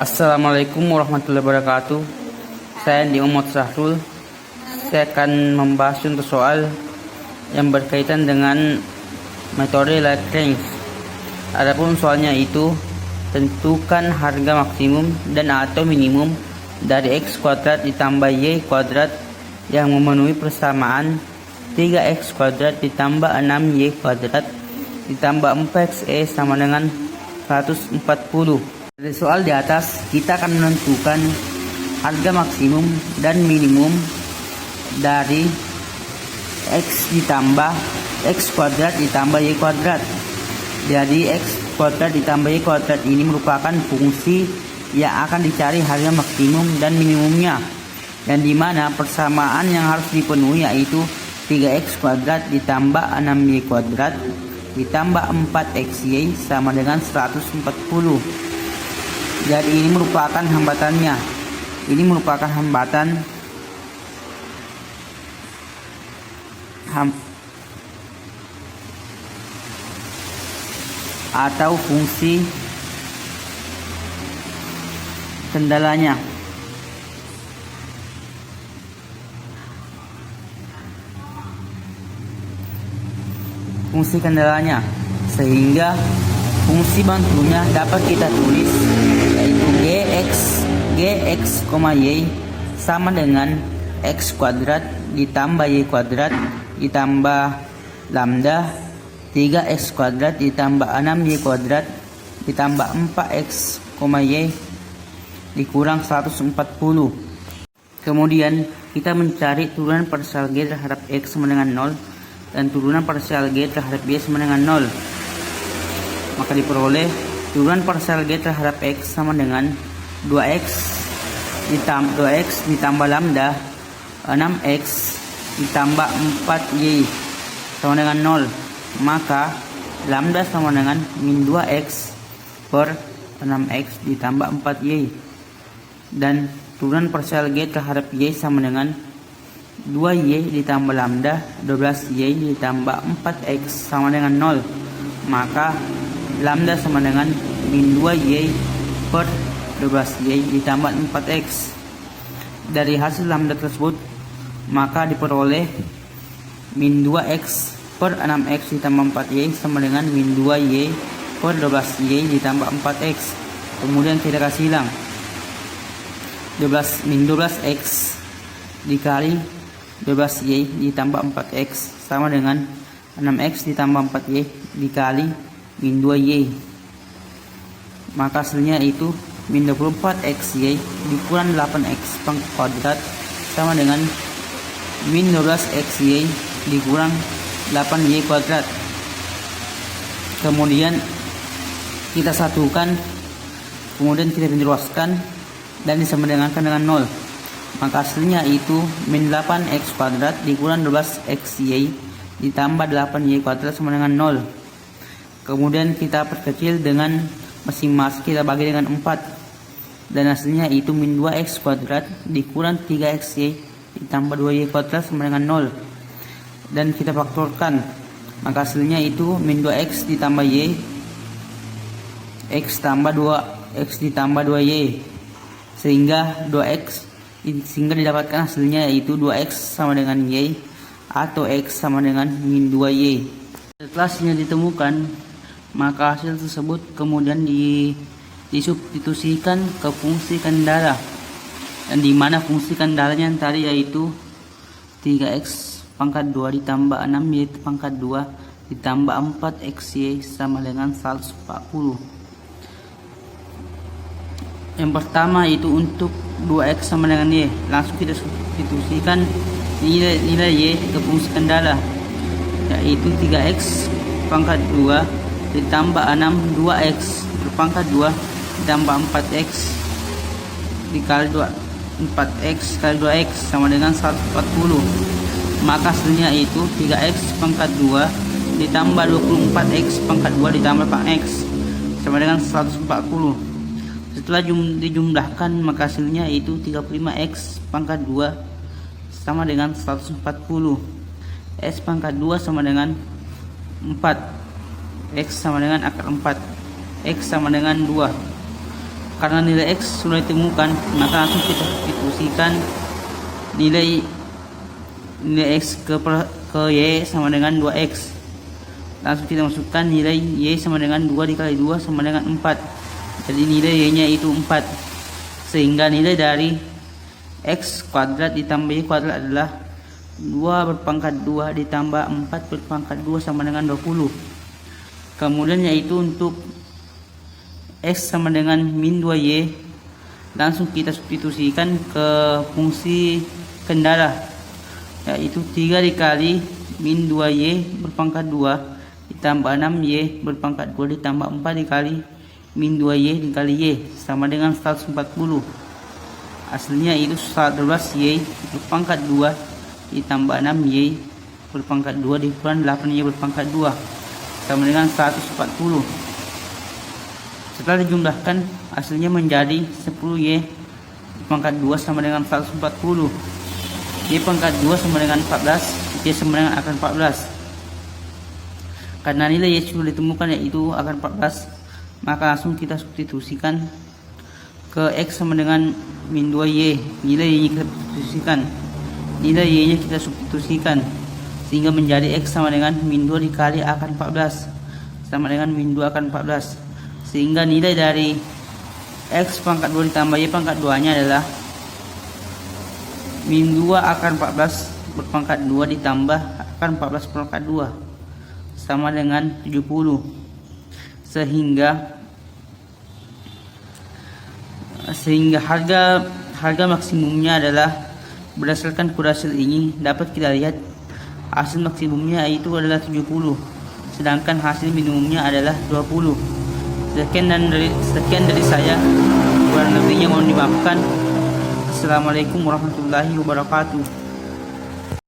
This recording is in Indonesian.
Assalamualaikum warahmatullahi wabarakatuh. Saya Andi Muhammad Sahrul. Saya akan membahas untuk soal yang berkaitan dengan metode Lagrange. Adapun soalnya itu, tentukan harga maksimum dan atau minimum dari x kuadrat ditambah y kuadrat yang memenuhi persamaan 3x kuadrat ditambah 6y kuadrat ditambah 4xe sama dengan 140. Dari soal di atas, kita akan menentukan harga maksimum dan minimum dari x ditambah x kuadrat ditambah y kuadrat. Jadi x kuadrat ditambah y kuadrat ini merupakan fungsi yang akan dicari harga maksimum dan minimumnya, dan dimana persamaan yang harus dipenuhi yaitu 3x kuadrat ditambah 6y kuadrat ditambah 4xy sama dengan 140. Jadi ini merupakan hambatannya. Ini merupakan hambatan atau fungsi kendalanya. Fungsi kendalanya, sehingga fungsi bantunya dapat kita tulis yaitu gx, y sama dengan x kuadrat ditambah y kuadrat ditambah lambda 3x kuadrat ditambah 6y kuadrat ditambah 4x, y dikurang 140. Kemudian kita mencari turunan parsial g terhadap x sama dengan 0 dan turunan parsial g terhadap y sama dengan 0. Maka diperoleh turunan parsial g terhadap x sama dengan 2x ditambah lambda 6x ditambah 4y sama dengan 0. Maka lambda sama dengan min 2x per 6x ditambah 4y, dan turunan parsial g terhadap y sama dengan 2y ditambah lambda 12y ditambah 4x sama dengan 0. Maka lambda sama dengan min 2y per 12y ditambah 4x. Dari hasil lambda tersebut, maka diperoleh min 2x per 6x ditambah 4y sama dengan min 2y per 12y ditambah 4x. Kemudian kita kasih hilang. Min 12x dikali 12y ditambah 4x sama dengan 6x ditambah 4y dikali min 2y. Maka hasilnya itu min 24xy dikurang 8x pangkat kuadrat sama dengan min 12xy dikurang 8y kuadrat. Kemudian kita satukan, kemudian kita jelaskan dan disamadengankan dengan 0. Maka hasilnya itu min 8x kuadrat dikurang 12xy ditambah 8y kuadrat sama dengan 0. Kemudian kita perkecil dengan masing-masing kita bagi dengan 4, dan hasilnya itu min 2x kuadrat dikurang 3xy ditambah 2y kuadrat sama dengan 0. Dan kita faktorkan, maka hasilnya itu min 2x ditambah y x tambah 2x ditambah 2y sehingga didapatkan hasilnya yaitu 2x sama dengan y atau x sama dengan min 2y. Setelah hasilnya ditemukan, maka hasil tersebut kemudian disubstitusikan ke fungsi kendala, dan dimana fungsi kendalanya tadi yaitu 3x pangkat 2 ditambah 6y pangkat 2 ditambah 4xy sama dengan 140. Yang pertama itu untuk 2x sama dengan y, langsung kita substitusikan nilai y ke fungsi kendala, yaitu 3x pangkat 2 ditambah 6 2x berpangkat 2 ditambah 4x dikali 4x kali 2x sama dengan 140. Maka hasilnya itu 3x pangkat 2 ditambah 24x pangkat 2 ditambah 4x sama dengan 140. Setelah dijumlahkan, maka hasilnya itu 35x pangkat 2 sama dengan 140. S pangkat 2 sama dengan 4. X sama dengan akar 4. X sama dengan 2. Karena nilai X sudah ditemukan, maka langsung kita substitusikan nilai X ke Y sama dengan 2X. Langsung kita masukkan nilai Y sama dengan 2 dikali 2 sama dengan 4. Jadi nilai Y nya itu 4. Sehingga nilai dari X kuadrat ditambah Y kuadrat adalah 2 berpangkat 2 ditambah 4 berpangkat 2 sama dengan 20. Kemudian yaitu untuk X sama dengan min 2Y, langsung kita substitusikan ke fungsi kendara, yaitu 3 dikali min 2Y berpangkat 2 ditambah 6Y berpangkat 2 ditambah 4 dikali min 2Y dikali Y sama dengan 140. Hasilnya itu 11Y berpangkat 2 ditambah 6Y berpangkat 2 dikurang 8Y berpangkat 2 sama dengan 140. Setelah dijumlahkan, hasilnya menjadi 10Y pangkat 2 sama dengan 140. Y pangkat 2 sama dengan 14, Y sama dengan akar 14. Karena nilai Y sudah ditemukan yaitu akar 14, maka langsung kita substitusikan ke X sama dengan min 2Y. Nilai Y nya kita substitusikan, nilai Y nya kita substitusikan, sehingga menjadi X sama dengan min 2 dikali akar 14 sama dengan min 2 akar 14. Sehingga nilai dari X pangkat 2 ditambah Y pangkat 2 nya adalah min 2 akar 14 berpangkat 2 ditambah akar 14 berpangkat 2 sama dengan 70. Sehingga harga maksimumnya adalah, berdasarkan kuadrat ini dapat kita lihat hasil maksimumnya itu adalah 70, sedangkan hasil minimumnya adalah 20. Sekian dari saya, kurang lebihnya mohon dimaafkan. Assalamualaikum warahmatullahi wabarakatuh.